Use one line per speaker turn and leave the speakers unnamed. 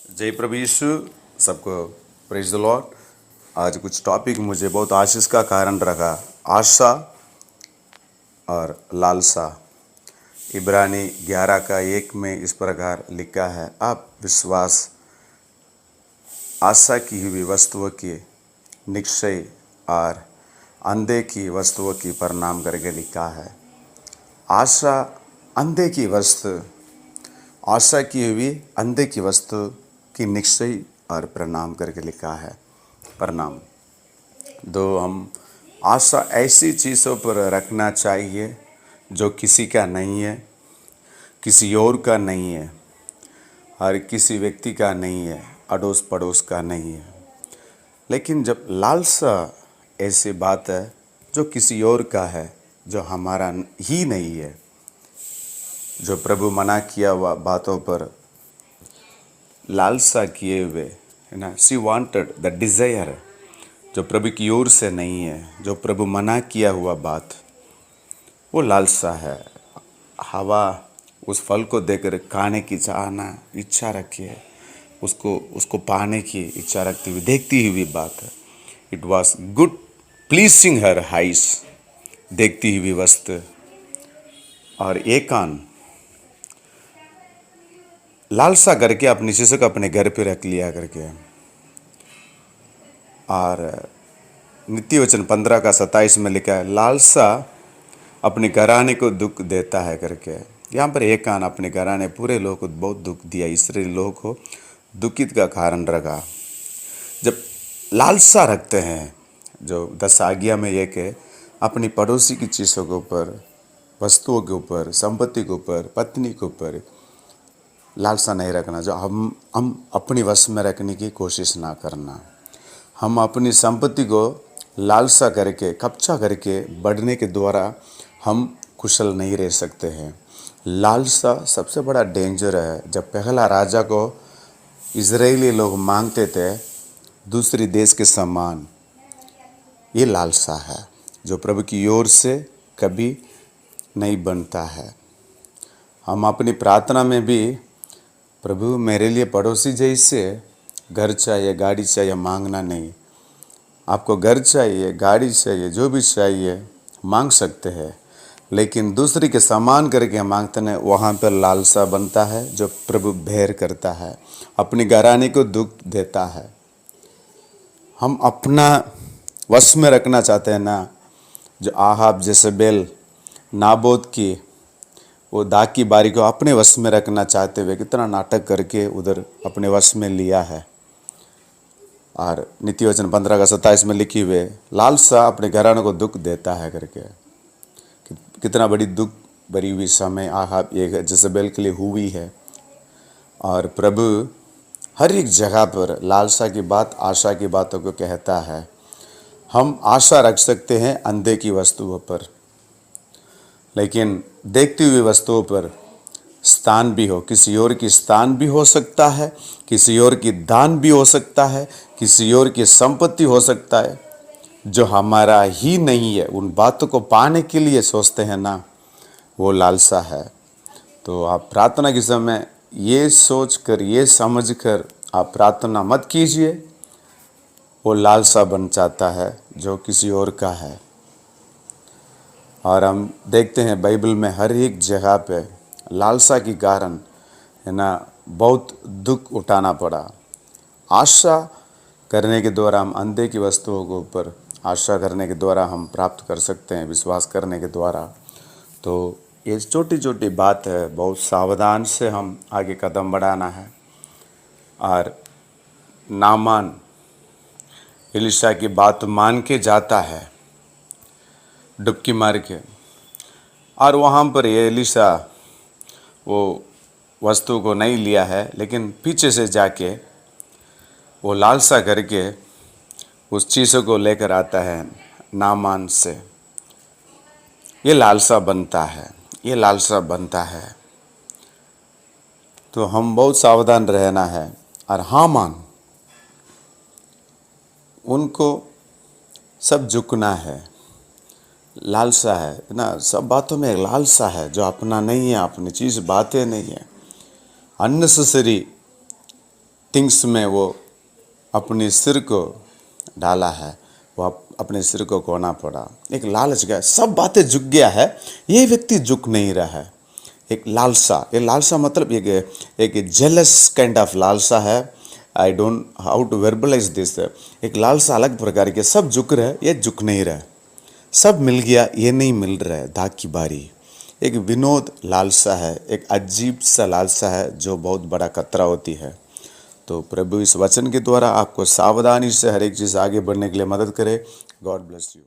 जय प्रभु यीशु। सबको praise the Lord. आज कुछ टॉपिक मुझे बहुत आशीष का कारण रखा। आशा और लालसा। इब्रानी 11 का 1 में इस प्रकार लिखा है, आप विश्वास आशा की हुई वस्तुओं की निश्चय और अंधे की वस्तुओं की प्रणाम करके लिखा है। आशा अंधे की वस्तु, आशा की हुई अंधे की वस्तु की निश्चय और प्रणाम करके लिखा है। प्रणाम दो हम आशा ऐसी चीज़ों पर रखना चाहिए जो किसी का नहीं है, किसी और का नहीं है, हर किसी व्यक्ति का नहीं है, अड़ोस पड़ोस का नहीं है। लेकिन जब लालसा ऐसी बात है जो किसी और का है, जो हमारा ही नहीं है, जो प्रभु मना किया हुआ बातों पर लालसा किए हुए है ना, सी वांटेड द डिज़ायर, जो प्रभु की ओर से नहीं है, जो प्रभु मना किया हुआ बात, वो लालसा है। हवा उस फल को देखकर खाने की चाहना इच्छा रखी है, उसको पाने की इच्छा रखती हुई देखती हुई बात है। इट वॉज गुड प्लीसिंग हर हाइस, देखती हुई वस्तु। और एकान लालसा करके अपनी चीज़ों को अपने घर पे रख लिया करके। और नित्य वचन 15 का 27 में लिखा है, लालसा अपने घराने को दुख देता है करके। यहाँ पर एकान अपने घराने पूरे लोग को बहुत दुख दिया, इसराइली लोग को दुखित का कारण रखा। जब लालसा रखते हैं, जो 10 आज्ञा में एक है, अपनी पड़ोसी की चीज़ों के ऊपर, वस्तुओं के ऊपर, संपत्ति के ऊपर, पत्नी के ऊपर लालसा नहीं रखना। जो हम अपनी वश में रखने की कोशिश ना करना। हम अपनी संपत्ति को लालसा करके, कब्जा करके बढ़ने के द्वारा हम कुशल नहीं रह सकते हैं। लालसा सबसे बड़ा डेंजर है। जब पहला राजा को इजरायली लोग मांगते थे दूसरी देश के समान, ये लालसा है जो प्रभु की ओर से कभी नहीं बनता है। हम अपनी प्रार्थना में भी प्रभु मेरे लिए पड़ोसी जैसे घर चाहिए, गाड़ी चाहिए मांगना नहीं। आपको घर चाहिए, गाड़ी चाहिए, जो भी चाहिए मांग सकते हैं, लेकिन दूसरी के समान करके मांगते हैं, वहाँ पर लालसा बनता है जो प्रभु बैर करता है, अपनी घराने को दुख देता है। हम अपना वश में रखना चाहते हैं ना, जो आहाब जेजबेल नाबोत की वो दाग की बारी को अपने वश में रखना चाहते हुए कितना नाटक करके उधर अपने वश में लिया है। और नित्य वचन 15 का 27 में लिखी हुए, लालसा अपने घराने को दुख देता है करके। कितना बड़ी दुख भरी हुई समय आहाब एक जेजबेल के लिए हुई है। और प्रभु हर एक जगह पर लालसा की बात, आशा की बातों को कहता है। हम आशा रख सकते हैं अंधे की वस्तुओं पर, लेकिन देखती हुई वस्तुओं पर स्थान भी हो, किसी और की स्थान भी हो सकता है, किसी और की दान भी हो सकता है, किसी और की संपत्ति हो सकता है, जो हमारा ही नहीं है। उन बातों को पाने के लिए सोचते हैं ना, वो लालसा है। तो आप प्रार्थना के समय ये सोच कर, ये समझ कर आप प्रार्थना मत कीजिए, वो लालसा बन जाता है जो किसी और का है। और हम देखते हैं बाइबल में हर एक जगह पे लालसा के कारण है ना बहुत दुख उठाना पड़ा। आशा करने के द्वारा हम अंधे की वस्तुओं के ऊपर आशा करने के द्वारा हम प्राप्त कर सकते हैं, विश्वास करने के द्वारा। तो ये छोटी छोटी बात है, बहुत सावधान से हम आगे कदम बढ़ाना है। और नामान एलीशा की बात मान के जाता है डुबकी मार के, और वहाँ पर ये एलीशा वो वस्तु को नहीं लिया है, लेकिन पीछे से जाके वो लालसा करके उस चीज़ों को लेकर आता है नामान से। ये लालसा बनता है, ये लालसा बनता है। तो हम बहुत सावधान रहना है। और हामान, उनको सब झुकना है, लालसा है ना, सब बातों में लालसा है, जो अपना नहीं है, अपनी चीज़ बातें नहीं है, अननेसेसरी थिंग्स में वो अपने सिर को डाला है, वो अपने सिर को खोना पड़ा। एक लालच गया, सब बातें झुक गया है, ये व्यक्ति झुक नहीं रहा है। एक लालसा, ये लालसा मतलब एक जेलस काइंड ऑफ लालसा है। I don't how to verbalize this. एक लालसा अलग प्रकार के, सब झुक रहे, ये झुक नहीं रहा। सब मिल गया, ये नहीं मिल रहा है, दाग की बारी। एक विनोद लालसा है, एक अजीब सा लालसा है जो बहुत बड़ा खतरा होती है। तो प्रभु इस वचन के द्वारा आपको सावधानी से हर एक चीज़ आगे बढ़ने के लिए मदद करे। God bless you.